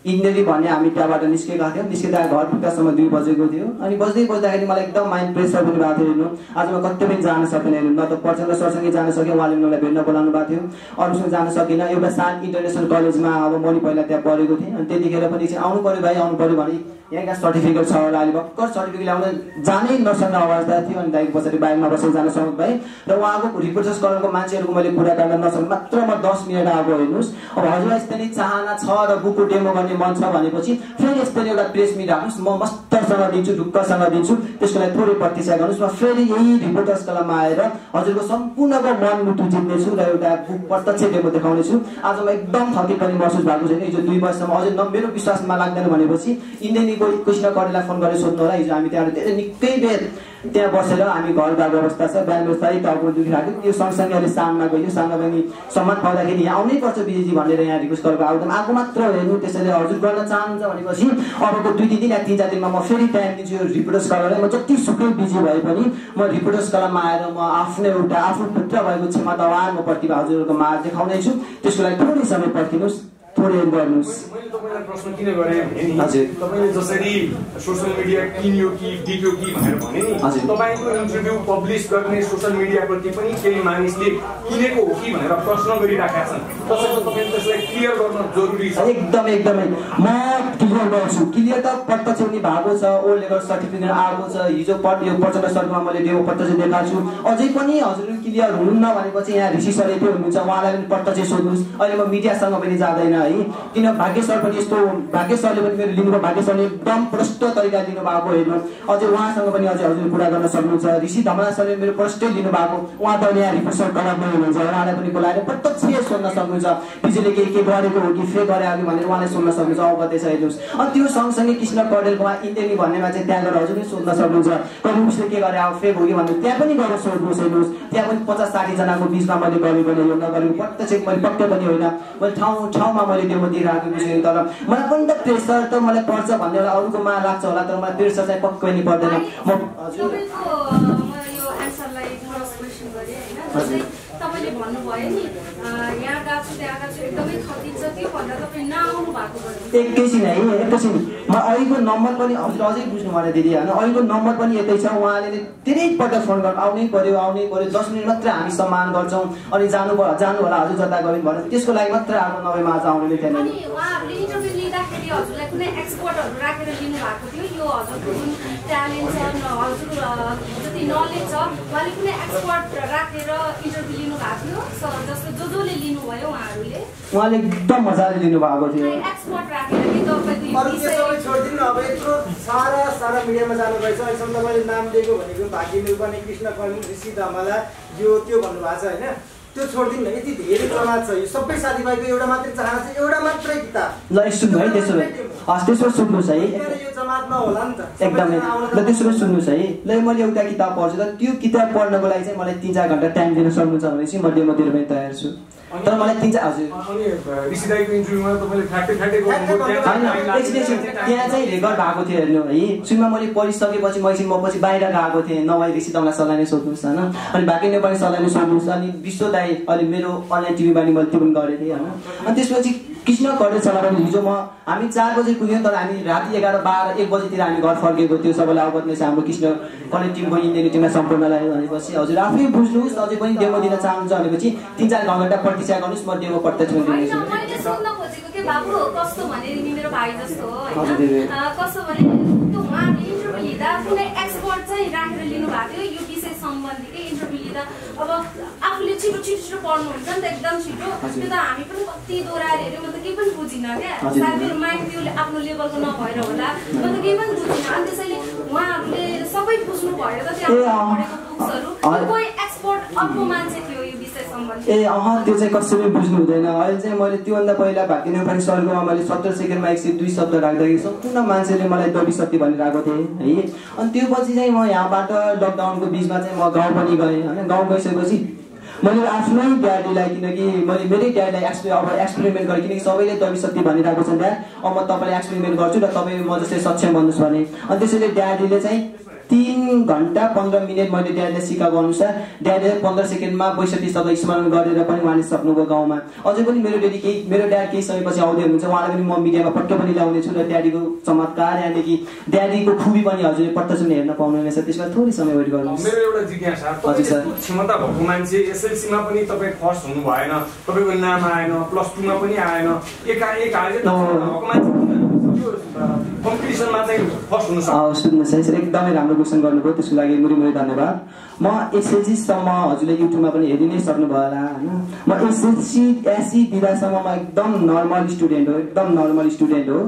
इन्डेली भन्ने हामी त्यहाँबाट निस्केका थियौँ। निस्किँदा घर पुग्दासम्म 2 बजेको थियो। अनि बज्दाखेरि मलाई एकदम माइन्ड प्रेसर पनि भएको थियो। हेर्नु आज म कतै पनि जान सकिनँ। हेर्नु न त प्रचण्ड सरसँगै जान सकेँ, उहाँले मलाई भेट्न बोलाउनु भएको थियो, अरूसँग जान सकिनँ। एउटा सानो इन्टरनेसनल कलेजमा अब म पहिला त्यहाँ पढेको थिएँ। अनि त्यतिखेर पनि आउनु पर्यो भाइ, आउनु पर्यो भने यहाँका सर्टिफिकेट छ होला, अहिले भर्खर सर्टिफिकेट ल्याउन जानै नसक्ने अवस्था थियो। अनि दाइको पछाडि बाइकमा बसेर जान सक्नु भाइ। र उहाँको रिपोर्टर्स क्लबको मान्छेहरूको मैले कुरा गर्न नसक्नु, मात्र म 10 मिनट आएको। हेर्नुहोस् अब हजुरलाई यस्तो नै चाहना छ र बुकको डेमो गर्ने मन छ भनेपछि फेरि यस्तो एउटा प्रेस मिट राख्नुहोस्, म मस्तसँग दिन्छु, ढुक्कसँग दिन्छु। त्यसको लागि थोरै प्रतीक्षा गर्नुहोस्। म फेरि यही रिपोर्टर्स क्लबमा आएर हजुरको सम्पूर्णको मन मुटु जित्नेछु र एउटा बुक प्रत्यक्ष डेमो देखाउनेछु। आज म एकदम थकित पनि महसुस भएको छैन। हिजो 2 बजीसम्म अझै मेरो विश्वासमा लाग्दैन भनेपछि इन्डेनी कृष्ण कडेललाई फोन गरेर सोध्नु होला। हिजो हामी त्यहाँ धेरै निकै बेर त्यहाँ बसेर हामी घर गएको अवस्था छ। बिहान बेलुका टाउको दुखिरहेको त्यो सँगसँगै अहिले साममा गयो। साममा पनि सम्मान पाउँदाखेरि यहाँ आउनै पर्छ विजयजी भनेर यहाँ रिक्वेस्ट गरेको आएको मात्र हेर्नु। त्यसैले हजुर गर्न चाहन्छ भनेपछि अबको 2-3 दिन या 3-4 दिनमा म फेरि टाइम दिन्छु यो रिपोर्टर्स क्लबलाई। म जति सुकै बिजी भए पनि म रिपोर्टर्स क्लबमा आएर म आफ्नो एउटा आफूभित्र भएको क्षमतावान म प्रतिभा हजुरहरूको माझ देखाउने छु। त्यसको लागि थोरै समय पर्खिनुहोस्, थोरै गर्नुहोस्। मैले तपाईँलाई प्रश्न किन गरेँ भने नि, तपाईँले जसरी सोसियल मिडिया किन्यो कि दियो कि भनेर भने नि, तपाईँको इन्टरभ्यू पब्लिस गर्ने सोसियल मिडियाप्रति पनि केही मानिसले किनेको हो कि भनेर प्रश्न गरिराखेका छन्। त्यसैले तपाईँले त्यसलाई क्लियर गर्न जरुरी छ। एकदमै म क्लियर गर्छु। क्लियर त प्रत्यक्ष पनि भएको छ, ओ लेभल सर्टिफिकेट आएको छ। हिजो यो प्रचण्ड सरमा मैले डेमो प्रत्यक्ष देखाएको छु। अझै पनि हजुरहरू क्लियर हुनुहुन्न भनेपछि यहाँ ऋषि सरले त्यो हुनुहुन्छ, उहाँलाई पनि प्रत्यक्ष सोध्नुहोस्। अहिले म मिडियासँग पनि जाँदैन है। है किन भाग्य सर पनि यस्तो भाग्य सरले पनि मेरो लिनुभयो भाग्य सरले एकदम प्रष्ट तरिका लिनुभएको हेर्नु अझै उहाँसँग पनि अझै हजुर कुरा गर्न सक्नुहुन्छ ऋषि धमला सरले मेरो प्रष्टै लिनुभएको उहाँ त यहाँ रिपोर्टर गराउनु हुनुहुन्छ उहाँलाई पनि बोलाएर प्रत्यक्ष सोध्न सक्नुहुन्छ पिजेले के गरेको हो कि फेक गरे हो भनेर उहाँले सोध्न सक्नुहुन्छ अवगतै छ हेर्नुहोस् अनि त्यो सँगसँगै कृष्ण पौडेलको उहाँ इन्टेनी भन्नेमा चाहिँ त्यहाँ गएर हजुर पनि सोध्न सक्नुहुन्छ कहिले उसले के गरे अब फेक हो कि भनेर त्यहाँ पनि गएर सोध्नुहोस् हेर्नुहोस् त्यहाँ पनि 50-60 जनाको बिचमा मैले गरेको यो नगरेको प्रत्यक्ष मैले पक्कै पनि होइन मैले ठाउँमा मैले डेमो दिइरहेको छु तर मलाई पनि त प्रेसर त मलाई पर्छ भन्ने एउटा अरूको मा लाग्छ होला तर मलाई प्रेसर चाहिँ पक्कै पनि पर्दैन म हजुर तपाईले भन्नुभयो नि यहाँ गएको छु त्यहाँ गएको छु एकदमै थकिन्छ त्यो भन्दा तपाईँ नआउनु भएको एकैछिन है एकैछिन म अहिलेको नम्बर पनि हजुर अझै बुझ्नु भने दिदी होइन अहिलेको नम्बर पनि यतै छ उहाँले धेरै पटक फोन गर्नु आउनै पर्यो 10 मिनट मात्र हामी सम्मान गर्छौँ अनि जानु होला हजुर जता गयो भने त्यसको लागि मात्र आएको नभएमा आज आउनु त्यहाँ अनि उहाँहरूले इन्टरभ्यू लिँदाखेरि हजुरलाई कुनै एक्सपर्टहरू राखेर लिनु भएको थियो यो हजुरको जुन ट्यालेन्ट छ हजुर जति नलेज छ उहाँले कुनै एक्सपर्ट राखेर इन्टरभ्यू लिनु भएको थियो जस्तो जसले लिनुभयो उहाँले एकदम मजाले लिनु भएको थियो एक्सपर्ट राखेर कि तपाईँ अरु के सबै छोड्दिनु अब यत्रो सारा मिडियामा जानु भएछ अहिलेसम्म तपाईले नाम दिएको भनेको भाग्यले पनि कृष्ण कर्मी ऋषि धमला यो त्यो भन्नुभएको छ हैन त्यो छोड्दिनु न यति धेरै जमात छ यो सबै साथीभाइको एउटा मात्रै चाहना छ एउटा मात्रै किताब ल सुन्नु है त्यसो भए सुन्नुहोस् है यो जमात नहोला नि त एकदमै ल त्यसो सुन्नुहोस् है ल मैले एउटा किताब पढ्छु त त्यो किताब पढ्नको लागि चाहिँ मलाई 3-4 घण्टा टाइम दिन सक्नुहुन्छ भने चाहिँ म डेमो दिएर पनि तयार छु तर मलाई 3-4 हजुर अनि ऋषिदाईको इन्टरभ्युमा तपाईले फ्याक्टै एकछिन त्यहाँ चाहिँ रेकर्ड भएको थियो हेर्नु है सुनमा मैले पढिसकेपछि म पछि बाहिर गएको थिएँ नभए ऋषि दमला सरलाई नै सोध्नुहोस् होइन अनि बाँकी नेपाली सरलाई नै सोध्नुहोस् अनि विश्व दाई अहिले मेरो अनलाइन टिभीमा नि मैले त्यो पनि गरेको थिएँ होइन अनि त्यसपछि कृष्ण कडेल सरलाई पनि हिजो हामी 4 बजे पुग्यौँ तर हामी राति 11-12-1 बजीतिर हामी घर फर्केको थियो सबैलाई अवगत नै छ हाम्रो कृष्ण कलेज टिमको इन्डियन टिममा सम्पूर्णलाई भनेपछि हजुर आफै बुझ्नुहोस् अझै पनि डेमो दिन चाहनुहुन्छ भनेपछि 3-4 घण्टा प्रतीक्षा गर्नुहोस् म डेमो प्रत्यक्ष दिन्छु मैले सोध्न खोजेको के बाबु कस्तो भने नि मेरो भाइ जस्तो हो हैन कस्तो भने त्यो उहाँले इन्टरभ्यु लिँदा कुनै एक्सपर्ट चाहिँ राखेर लिनु भएको थियो यो विषय सम्बन्धीकै इन्टरभ्यु लिँदा अब आफूले छिटो पढ्नुहुन्छ नि त एकदम छिटो त्यो त हामी पनि कति दोहोऱ्याएर हेऱ्यौँ म त केही पनि बुझिनँ क्या सायद मेरो माइन्ड त्यो आफ्नो लेभलको नभएर होला म त केही पनि बुझिनँ अनि त्यसैले उहाँहरूले सबै बुझ्नु भयो त त्यहाँ पढेको बुक्सहरू कोही एक्सपर्ट अर्को मान्छे थियो यो विषय सम्बन्धी त्यो चाहिँ कसैले बुझ्नु हुँदैन अहिले चाहिँ मैले त्योभन्दा पहिला भाग्य नेपाली सरकोमा मैले 17 सेकेन्डमा 102 शब्द राख्दाखेरि सम्पूर्ण मान्छेले मलाई दबी शक्ति भनिरहेको थिएँ है अनि त्यो पछि चाहिँ म यहाँबाट लकडाउनको बिचमा चाहिँ म गाउँ पनि गएँ होइन गाउँ गइसकेपछि मैले आफ्नै ड्याडीलाई किनकि मैले मेरै ड्याडीलाई अब एक्सपेरिमेन्ट गरेँ किनकि सबैले दबी शक्ति भनिरहेको छ ड्याड अब म तपाईँलाई एक्सपेरिमेन्ट गर्छु र तपाईँ म जस्तै सक्षम भन्नुहोस् भने अनि त्यसैले ड्याडीले चाहिँ 3 घण्टा 15 मिनट मैले ड्याडीलाई सिकाएको अनुसार ड्याडीले 15 सेकेन्डमा 62 शब्द स्मरण गरेर पनि उहाँले सक्नुभयो गाउँमा अझै पनि मेरो ड्याड केही समयपछि आउँदै हुनुहुन्छ उहाँलाई पनि म मिडियामा पक्कै पनि ल्याउने छु र ड्याडीको चमत्कार यानि कि ड्याडीको खुबी पनि हजुरले प्रत्यक्ष हेर्न पाउनुहुनेछ त्यसमा थोरै समय वेट गर्नुहोस् मेरो एउटा जिज्ञासा हजुर सर क्षमता भएको मान्छे एसएलसी मा पनि तपाईँ फर्स्ट हुनु भएन तपाईको नाम आएन +2 मा पनि आएन एकाएक आयो भएको मान्छे कम्पिटिसनमा चाहिँ फर्स्ट हुन सक्छ सुन्नुहोस् है सर एकदमै राम्रो क्वेसन गर्नुभयो त्यसको लागि मुरी धन्यवाद म एसएलसी सम्म हजुरले युट्युबमा पनि हेरि नै सक्नुभयो होला हैन म एससी दिँदासम्म म एकदम नर्मल स्टुडेन्ट हो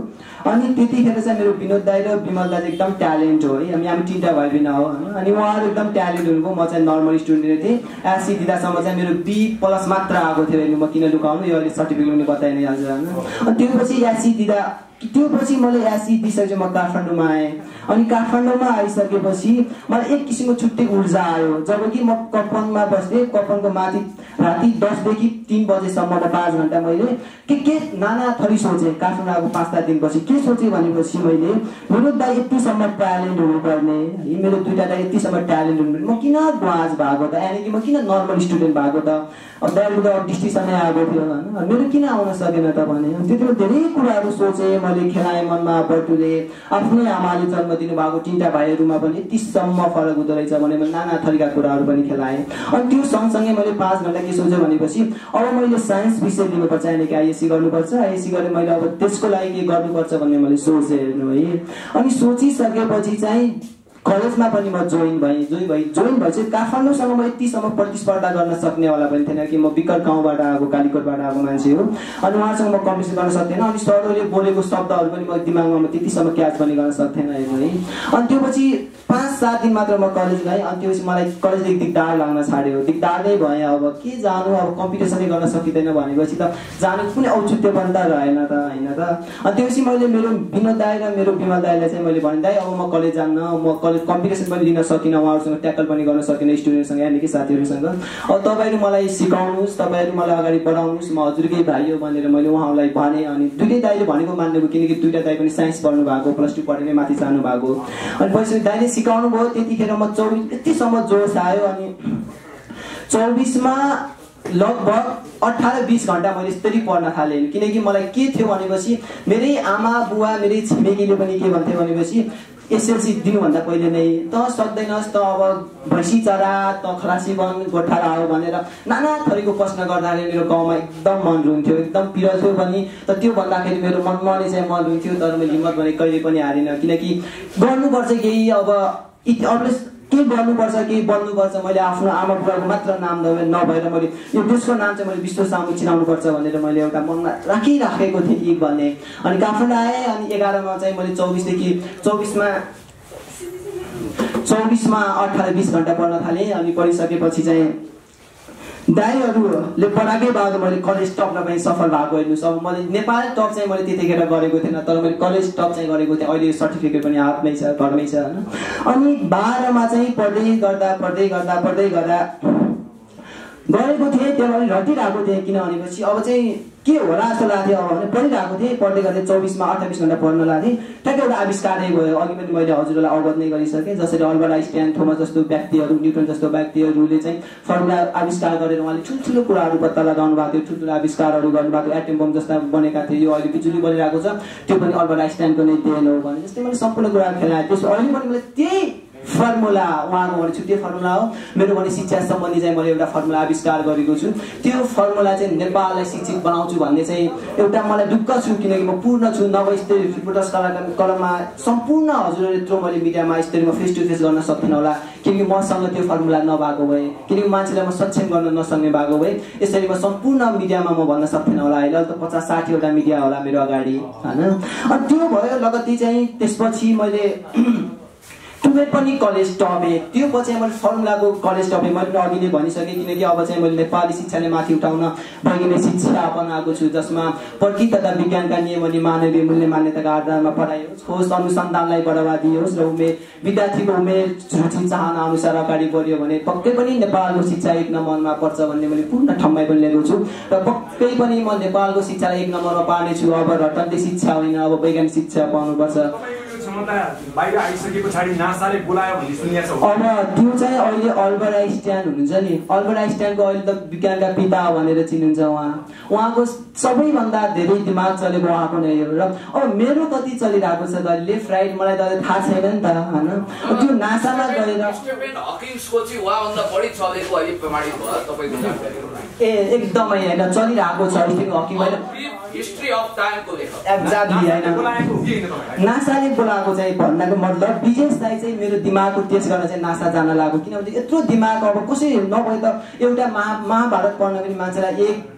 अनि त्यतिखेर चाहिँ मेरो विनोद दाइ र विमल दाइ एकदम ट्यालेन्ट हो है हामी तीनटा भाइ बहिनी हो हैन अनि उहाँहरू एकदम ट्यालेन्ट हुनुभयो म चाहिँ नर्मल स्टुडेन्ट थिएँ एससी दिँदासम्म चाहिँ मेरो B+ मात्र आएको थियो हैन म किन लुकाउनु यो अहिले सर्टिफिकेट पनि बताइ नै हाल्छु हैन अनि त्यसपछि एससी दिँदा त्यो पछि मैले एससी दिइसकेपछि म काठमाडौँमा आएँ अनि काठमाडौँमा आइसकेपछि मलाई एक किसिमको छुट्टै ऊर्जा आयो जबकि म कपनमा बस्थेँ कपनको माथि राति 10 देखि 3 बजेसम्म 5 घण्टा मैले के नाना थरी सोचेँ काठमाडौँ 5-7 दिनपछि के सोचेँ भनेपछि मैले मेरो दाइ यतिसम्म ट्यालेन्ट हुनुपर्ने मेरो दुईटा दाइ यतिसम्म ट्यालेन्ट हुनुपर्ने म किन ग्वाज भएको त यानि कि म किन नर्मल स्टुडेन्ट भएको त दाइको त डिस्टिङसनै आएको थियो हैन मेरो किन आउन सकेन त भने त्यतिबेला धेरै कुराहरू सोचेँ मैले खेलाएँ मनमा बटुले आफ्नै आमाले जन्म दिनु भएको 3टा भाइहरूमा पनि यतिसम्म फरक हुँदो रहेछ भने मैले नाना थरीका कुराहरू पनि खेलाएँ अनि त्यो सँगसँगै मैले 5 घण्टा के सोचेँ भनेपछि अब मैले साइन्स विषय लिनुपर्छ यानि कि आइएससी गर्नुपर्छ आइएससी गरेर मैले अब त्यसको लागि के गर्नुपर्छ भन्ने मैले सोचेँ हेर्नु है अनि सोचिसकेपछि चाहिँ कलेजमा पनि म जोइन भएपछि काठमाडौँसँग म यतिसम्म प्रतिस्पर्धा गर्न सक्नेवाला पनि थिएन कि म विकट गाउँबाट आएको कालीकोटबाट आएको मान्छे हो अनि उहाँसँग म कम्पिटिसन गर्न सक्थेन अनि सरहरूले बोलेको शब्दहरू पनि म दिमागमा म त्यतिसम्म क्याच पनि गर्न सक्थेन हेर्नु है अनि त्यो पछि 5-7 दिन मात्र म कलेज गएँ अनि त्यसपछि मलाई कलेजदेखि दिगदार लाग्न छाड्यो दिगदार नै भएँ अब के जानु अब कम्पिटिसनै गर्न सकिँदैन भनेपछि त जानु कुनै औचित्य पनि त रहेन त होइन त अनि त्यसपछि मैले मेरो विनोद दाइ र मेरो विमल दाइलाई चाहिँ मैले भने दाइ अब म कलेज जान्न म कलेज कम्पिटिसन पनि लिन सकिनँ उहाँहरूसँग ट्याकल पनि गर्न सकिनँ स्टुडेन्टसँग यानि कि साथीहरूसँग अब तपाईँहरू मलाई सिकाउनुहोस् तपाईँहरू मलाई अगाडि बढाउनुहोस् म हजुरकै भाइ हो भनेर मैले उहाँहरूलाई भने अनि दुईटै दाइले भनेको मान्नुभयो किनकि दुईटा दाइ पनि साइन्स पढ्नु भएको +2 पढेर माथि जानु भएको अनि पछि दाइले सिकाउनु भयो त्यतिखेर म 24 यतिसम्म जोस आयो अनि 24 मा लगभग 18-20 घण्टा मैले यसरी पढ्न थालेँ किनकि मलाई के थियो भनेपछि मेरै आमा बुवा मेरै छिमेकीले पनि के भन्थे भनेपछि एसएलसी दिनुभन्दा पहिले नै त सक्दैनस् त अब भैँसी चरा त खलासी बन गोठा लाओ भनेर नाना थरीको प्रश्न गर्दाखेरि मेरो गाउँमा एकदम मन रुन्थ्यो एकदम पिरो थियो पनि त त्यो भन्दाखेरि मेरो मनमा चाहिँ मन रुन्थ्यो तर मैले हिम्मत भने कहिले पनि हारिनँ किनकि गर्नुपर्छ केही अब के गर्नुपर्छ के बन्नुपर्छ मैले आफ्नो आमा बुबाको मात्र नाम नभएर मैले यो देशको नाम चाहिँ मैले विश्व सामु चिनाउनुपर्छ भनेर मैले एउटा मनमा राखेको थिएँ भन्ने अनि काठमाडौँ आएँ अनि 11 मा चाहिँ मैले 24 मा 18-20 घण्टा पढ्न थालेँ अनि पढिसकेपछि चाहिँ दाइहरूले पढाएकै बाद मैले कलेज टप पनि सफल भएको हेर्नुहोस् अब मैले नेपाल टप चाहिँ मैले त्यतिखेर गरेको थिएन तर मैले कलेज टप चाहिँ गरेको थिएँ अहिले सर्टिफिकेट पनि हातमै छ घरमै छ होइन अनि 12 मा चाहिँ पढ्दै गर्दा गरेको थिएँ त्यो मैले रटिरहेको थिएँ किन भनेपछि अब चाहिँ के होला जस्तो लाग्थ्यो अब भने पढिरहेको थिएँ पढ्दै गर्दै 24 मा 28 घण्टा पढ्न लाग्थेँ ठ्याक्कै एउटा आविष्कारै भयो अघि पनि मैले हजुरलाई अवगत नै गरिसकेँ जसरी अल्बर्ट आइन्स्टाइन थोमस जस्तो व्यक्तिहरू न्युटन जस्तो व्यक्तिहरूले चाहिँ फर्मुला आविष्कार गरेर उहाँले ठुल्ठुलो कुराहरू पत्ता लगाउनु भएको थियो ठुल्ठुलो आविष्कारहरू गर्नुभएको एटम बम जस्ता बनेका थिए यो अहिले बिजुली बनिरहेको छ त्यो पनि अल्बर्ट आइन्स्टाइनको नै देन हो भने जस्तै मैले सम्पूर्ण कुरा खेलाएँ त्यसो अहिले पनि मैले त्यही फर्मुला उहाँको भने छु त्यो फर्मुला हो मेरो भने शिक्षा सम्बन्धी चाहिँ मैले एउटा फर्मुला आविष्कार गरेको छु त्यो फर्मुला चाहिँ नेपाललाई शिक्षित बनाउँछु भन्ने चाहिँ एउटा मलाई ढुक्क छु किनकि म पूर्ण छु नभए यस्तै रिपोर्टर्स कलममा सम्पूर्ण हजुरहरूले यत्रो मैले मिडियामा यस्तरी म फेस टु फेस गर्न सक्दिनँ होला किनकि मसँग त्यो फर्मुला नभएको भए किनकि मान्छेलाई म सक्षम गर्न नसक्ने भएको भए यसरी म सम्पूर्ण मिडियामा म भन्न सक्दिनँ होला अहिले त 50-60 वटा मिडिया होला मेरो अगाडि होइन अनि त्यो भयो लगत्तै चाहिँ त्यसपछि मैले 12 पनि कलेज टपे त्यो पछि मैले फर्मुलाको कलेज टपे मैले अघि नै भनिसकेँ किनकि अब चाहिँ मैले नेपाली शिक्षाले माथि उठाउन वैज्ञानिक शिक्षा अपनाएको छु जसमा प्रकृति तथा विज्ञानका नियम अनि मानवीय मूल्य मान्यताका आधारमा पढाइयोस् खोज अनुसन्धानलाई बढावा दियोस् र विद्यार्थीको उमेर रुचि चाहना अनुसार अगाडि बढ्यो भने पक्कै पनि नेपालको शिक्षा 1 नम्बरमा पर्छ भन्ने मैले पूर्ण ठाउँमै पनि लिएको छु र पक्कै पनि म नेपालको शिक्षालाई 1 नम्बरमा पार्नेछु अब रटन्ते शिक्षा होइन अब वैज्ञानिक शिक्षा पाउनुपर्छ बाहिर आइसके पछाडि नासाले बोलायो भन्ने सुनिया छ अब त्यो चाहिँ अहिले अल्बर्ट आइन्स्टाइन हुनुहुन्छ नि अल्बर्ट आइन्स्टाइनको अहिले त विज्ञानका पिता भनेर चिनिन्छ उहाँको सबैभन्दा धेरै दिमाग चलेको उहाँको नै हो र अब मेरो कति चलिरहेको छ त लेफ्ट राइट मलाई त थाहा छैन नि त हैन त्यो नासामा गएर स्टिफेन हकिङ्सको चाहिँ उहाँभन्दा बढी चलेको अहिले प्रमाणित भयो तपाईको जानकारी एकदमै हैन चलिरहेको छ स्टिफेन हकिङ हैन हिस्ट्री अफ टाइमको लेखक एक्ज्याक्टली हैन नासाले बोलाएको चाहिँ भन्नको मतलब विजेश दाइ चाहिँ मेरो दिमागको टेस्ट गर्न चाहिँ नासा जान लाग्यो किनभने यत्रो दिमाग अब कसै नभए त एउटा महाभारत पढ्न पनि मान्छेलाई एक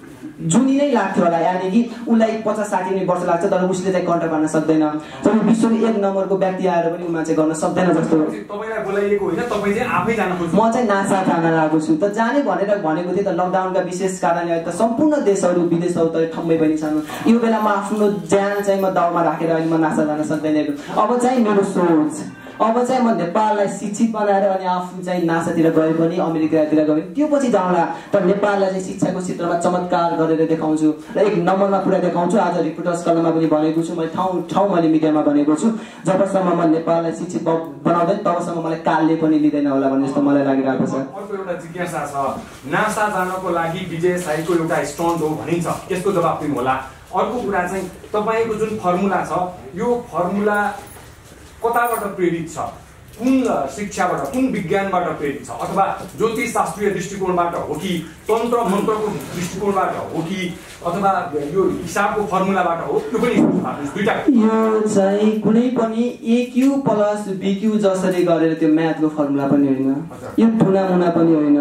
जुनी नै लाग्थ्यो होला यानि कि उलाई 50-60 वर्ष लाग्छ तर उसले चाहिँ कन्ट्रोल गर्न सक्दैन तर विश्वको 1 नम्बरको व्यक्ति आएर पनि उ मान्छे गर्न सक्दैन जस्तो तपाईलाई बोलाइएको होइन तपाई चाहिँ आफै जान खोज्नु म चाहिँ नासा जान लागेको छु त जाने भनेर भनेको थिए त लकडाउनका विशेष कारणले अहिले त सम्पूर्ण देशहरू विदेशहरू त ठम्मै पनि छन् यो बेलामा आफ्नो ज्यान चाहिँ म दाउमा राखेर अहिले म नासा जान सक्दैन अब चाहिँ मेरो सोच अब चाहिँ म नेपाललाई शिक्षित बनाएर अनि आफू चाहिँ नासातिर गए पनि अमेरिकातिर गए पनि त्यो पछि जाउँला तर नेपाललाई चाहिँ शिक्षाको क्षेत्रमा चमत्कार गरेर देखाउँछु र 1 नम्बरमा पुरा देखाउँछु आज रिपोर्टर्स कलममा पनि भनेको छु मैले ठाउँ मैले मिडियामा भनेको छु जबसम्म म नेपाललाई शिक्षित बनाउँदैन तबसम्म मलाई कालले पनि लिँदैन होला भन्ने जस्तो मलाई लागिरहेको छ अर्को एउटा जिज्ञासा छ नासा जानको लागि विजय साईको एउटा स्टन्ट हो भनिन्छ त्यसको जवाफ दिनु होला अर्को कुरा चाहिँ तपाईको जुन फर्मुला छ यो फर्मुला कताबाट प्रेरित छ कुन शिक्षाबाट कुन विज्ञानबाट प्रेरित छ अथवा ज्योतिषशास्त्रीय दृष्टिकोणबाट हो कि तन्त्र मन्त्रको दृष्टिकोणबाट हो कि अथवा यो हिसाबको फर्मुलाबाट हो त्यो पनि दुईटा यो चाहिँ कुनै पनि AQ + BQ जसरी गरेर त्यो म्याथको फर्मुला पनि होइन यो टुनामुना पनि होइन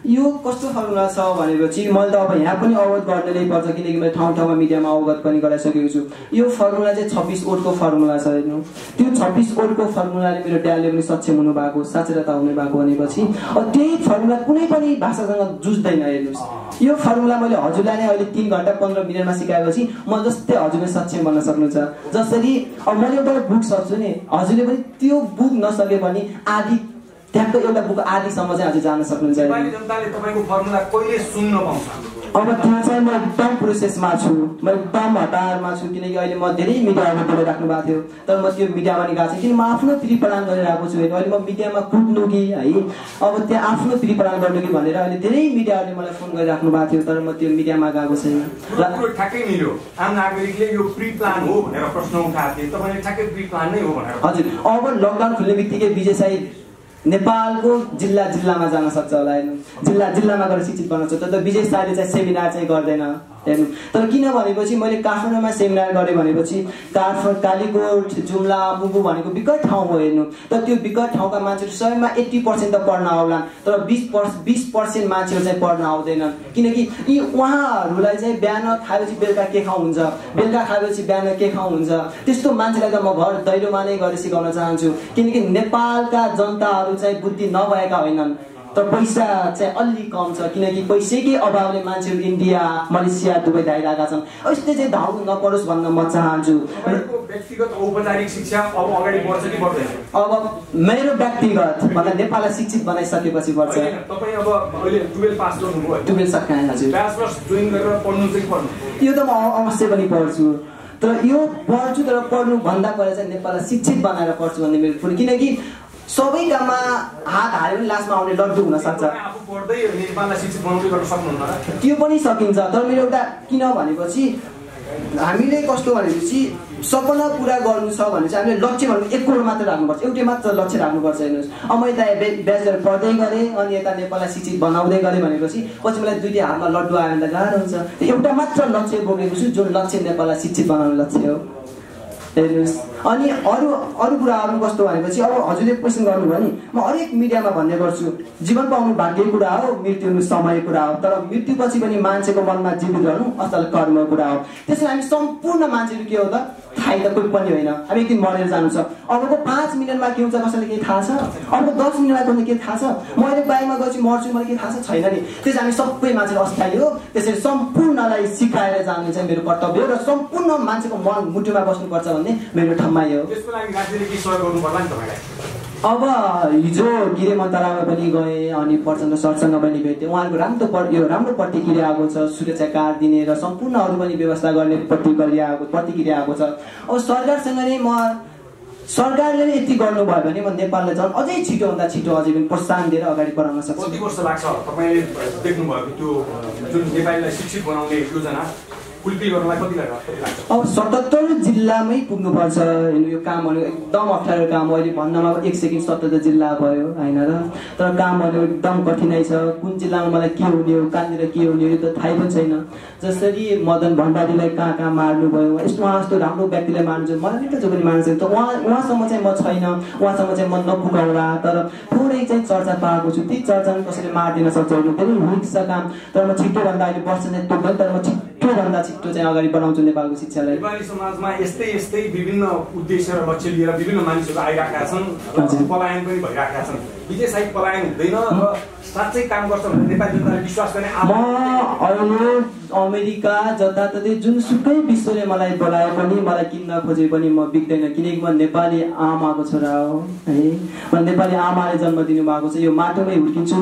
यो कस्तो फर्मुला छ भनेपछि मैले त अब यहाँ पनि अवगत गर्न नै पर्छ किनकि मैले ठाउँ ठाउँमा मिडियामा अवगत पनि गराइसकेको छु यो फर्मुला चाहिँ 26 ओडको फर्मुला छ हेर्नु त्यो 26 ओडको फर्मुलाले मेरो ड्याडले पनि सक्षम हुनु भएको साक्षरता हुनु भएको भनेपछि त्यही फर्मुला कुनै पनि भाषासँग जुझ्दैन हेर्नुस् यो फर्मुला मैले हजुरलाई नै अहिले 3 घण्टा 15 मिनेटमा सिकाएपछि म जस्तै हजुरले सक्षम बन्न सक्नुहुन्छ जसरी अब मैले एउटा बुक सक्छु नि हजुरले पनि त्यो बुक नसके पनि आदि त्यहाँको एउटा बुक आदिसम्म चाहिँ हजुर जान सक्नुहुन्छ जनताले तपाईको फर्मुला कहिले सुन्न पाउँछ अब त्यहाँ चाहिँ म एकदम प्रोसेसमा छु म एकदम हतारमा छु किनकि अहिले म धेरै मिडियामा बोलिराख्नु भएको थियो तर म त्यो मिडियामा नि गएको छु किन म आफ्नो प्रिप्लान गरिरहेको छु अहिले म मिडियामा कुद्नु कि है अब त्यहाँ आफ्नो प्रिप्लान गर्नु कि भनेर अहिले धेरै मिडियाहरूले मलाई फोन गरिराख्नु भएको थियो तर म त्यो मिडियामा गएको छैन र ठ्याक्कै मिल्यो आम नागरिकले यो प्रिप्लान हो भनेर प्रश्न उठाएको थियो तपाईले ठ्याक्कै प्रिप्लान नै हो भनेर हजुर अब लकडाउन खुल्ने बित्तिकै विजय साई नेपालको जिल्लामा जान सक्छ होला हेर्नु जिल्लामा गएर शिक्षित बन्न सक्छ तर विजय साईले चाहिँ सेमिनार चाहिँ गर्दैन हेर्नु तर किन भनेपछि मैले काठमाडौँमा सेमिनार गरेँ भनेपछि कालीकोट जुम्ला मुगु भनेको विकट ठाउँ हो हेर्नु तर त्यो विकट ठाउँका मान्छेहरू 100मा 80% त पढ्न आउलान् तर 20% मान्छेहरू चाहिँ पढ्न आउँदैनन् किनकि यी उहाँहरूलाई चाहिँ बिहान खाएपछि बेलुका के खाउ हुन्छ बेलुका खाएपछि बिहान के खाउ हुन्छ त्यस्तो मान्छेलाई त म घर दैलोमा नै गएर सिकाउन चाहन्छु किनकि नेपालका जनताहरू चाहिँ बुद्धि नभएका होइनन् तर पैसा चाहिँ अलि कम छ किनकि पैसैकै अभावले मान्छेहरू इन्डिया मलेसिया दुबई धाइरहेका छन् यस्तै चाहिँ धाउ नपरोस् भन्न म चाहन्छु व्यक्तिगत औपचारिक शिक्षा अब अगाडि बढ्छ कि बढ्दैन अब मेरो व्यक्तिगत भन्दा नेपाललाई शिक्षित बनाइसकेपछि बढ्छ तपाई अब अहिले 12 पास गर्नुभयो 12 सकाएँ हजुर ब्याचलर्स जोइन गरेर पढ्नु चाहिँ पढ्नु यो त म अवश्य पनि पढ्छु तर यो पढ्छु तर पढ्नु भन्दा पहिला चाहिँ नेपाललाई शिक्षित बनाएर पढ्छु भन्ने मेरो ठुलो किनकि सबै काममा हात हाल्यो भने लास्टमा आउने लड्डु हुन सक्छ आफू पढ्दै नेपाललाई शिक्षित बनाउनु गर्न सक्नुहुन्न त्यो पनि सकिन्छ तर मेरो एउटा किन भनेपछि हामीले कस्तो भनेपछि सपना पुरा गर्नु छ भने चाहिँ हामीले लक्ष्य भनेको 1 करोड मात्र राख्नुपर्छ एउटै मात्र लक्ष्य राख्नुपर्छ हेर्नुहोस् अब म यता ब्याचलर पढ्दै गरेँ अनि यता नेपाललाई शिक्षित बनाउँदै गरेँ भनेपछि पछि मलाई दुईटै हातमा लड्डु आयो भने त गाह्रो हुन्छ एउटा मात्र लक्ष्य बोकेको छु जुन लक्ष्य नेपाललाई शिक्षित बनाउने लक्ष्य हो हेर्नुहोस् अनि अरू कुराहरू कस्तो भनेपछि अब हजुरले प्रश्न गर्नुभयो नि म हरेक मिडियामा भन्ने गर्छु जीवन पाउनु भाग्य कुरा हो मृत्यु हुनु समय कुरा हो तर मृत्युपछि पनि मान्छेको मनमा जीवित रहनु असल कर्म कुरा हो त्यसैले हामी सम्पूर्ण मान्छेहरू के हो त थाहै त कोही पनि होइन हामी एक दिन मरेर जानु छ अबको 5 मिनेटमा के हुन्छ कसैले केही थाहा छ अबको 10 मिनेटमा कुनै के थाहा छ म अहिले बाइकमा गएपछि मर्छु मलाई के थाहा छ छैन नि त्यसैले हामी सबै मान्छे अस्थायी हो त्यसैले सम्पूर्णलाई सिकाएर जानु चाहिँ मेरो कर्तव्य हो र सम्पूर्ण मान्छेको मन मुटुमा बस्नुपर्छ भन्ने मेरो ठम्माइ हो त्यसको लागि राज्यले के सहयोग गर्नु पर्ला नि तपाईलाई अब हिजो गृह मन्त्रालयमा पनि गए अनि प्रचण्ड सरसँग पनि भेटेँ उहाँहरूको राम्रो प्रतिक्रिया आएको छ सुरक्षा कार्ड दिने र सम्पूर्ण अरू पनि व्यवस्था गर्ने प्रतिक्रिया आएको छ अब सरकारसँग नै म सरकारले नै यति गर्नुभयो भने म नेपाललाई झन् अझै छिटोभन्दा छिटो अझै पनि प्रोत्साहन दिएर अगाडि बढाउन सक्छु कति वर्ष लाग्छ तपाईले देख्नु भएको त्यो जुन नेपालीलाई शिक्षित बनाउने योजना फुलफिल गर्नलाई कति लाग्छ अब 77 जिल्लामै पुग्नुपर्छ यो कामहरू एकदम अप्ठ्यारो काम हो अहिले भन्नमा 1 सेकेन्ड 77 जिल्ला भयो हैन र तर कामहरू एकदम कठिनाइ छ कुन जिल्लामा मलाई के हुने हो कहाँनिर के हुने हो त थाहै पनि छैन जसरी मदन भण्डारीलाई कहाँ मार्नु भयो यस्तो राम्रो व्यक्तिलाई मार्नु मलाई पनि त जो पनि मार्नु छ त उहाँसम्म चाहिँ म छैन उहाँसम्म चाहिँ म नपुगाउला तर थोरै चाहिँ चर्चा पाएको छु ती चर्चा कसैले मार्दिन सक्छ धेरै हुन्छ काम तर म छिटोभन्दा अहिले वर्ष चाहिँ पुग्दैन तर म छिटोभन्दा छिटो चाहिँ अगाडि बढाउँछु नेपालको शिक्षालाई नेपाली समाजमा यस्तै विभिन्न उद्देश्य र लक्ष्य लिएर विभिन्न मानिसहरू आइराखेका छन् पलायन पनि भइराखेका छन् विजय साई पलायन हुँदैन र साँच्चै काम गर्छ भने नेपाली जनताले विश्वास गर्ने म अहिले अमेरिका जताततै जुनसुकै विश्वले मलाई बोलाए पनि मलाई किन्न खोजे पनि म बिग्दैन किनकि म नेपाली आमाको छोरा हो है म नेपाली आमाले जन्म दिनु भएको छ यो माटोमै हुर्किन्छु